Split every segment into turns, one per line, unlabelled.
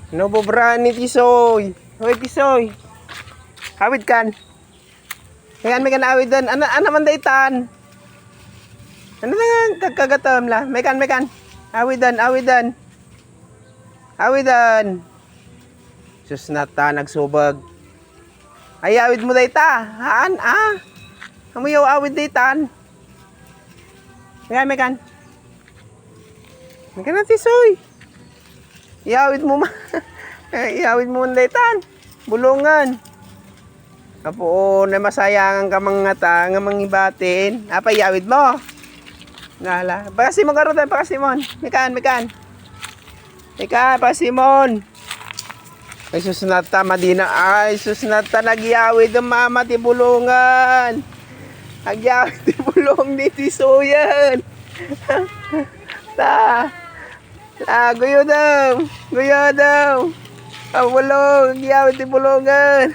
Nobobra ni Tisoy. Hoy, Tisoy. Awid kan. May kan awid dan. Ano man daytan? Ano na kagatom la? May kan. Awid dan. Awid dan. Sus nata nagsubag. Ay awid mo dayta. Haan Amuyaw awid daytan. May kan. May kan na Tisoy. Iawid mo Iawid mo man daytan. Bulungan. Apo na masayangan ka mga ta nga mangibatin. Apa iawid mo? Ngala. Pakasimon ka ron, pakasimon. Mekan. Pakasimon. Ay susnata madina. Ay susnata nagyawid ang mama ti bulungan. Nagyawid ti bulong ni Tisoyan. Guyo daw. Bulong. Nagyawid ti bulungan.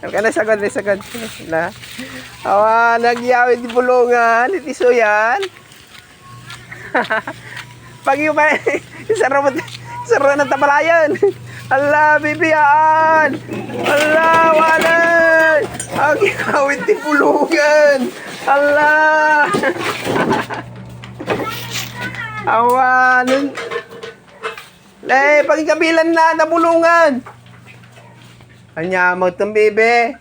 Kana sagad. Na. Nagyawid di bulungan, iti Tisoyan. Pagyo pa sarap ng tabalayan. Allah, bibiyaan. Allah, walan. Nagyawid di bulungan. Allah. Awan. Pagkabilan na nabulungan. Anya mo itong bebe.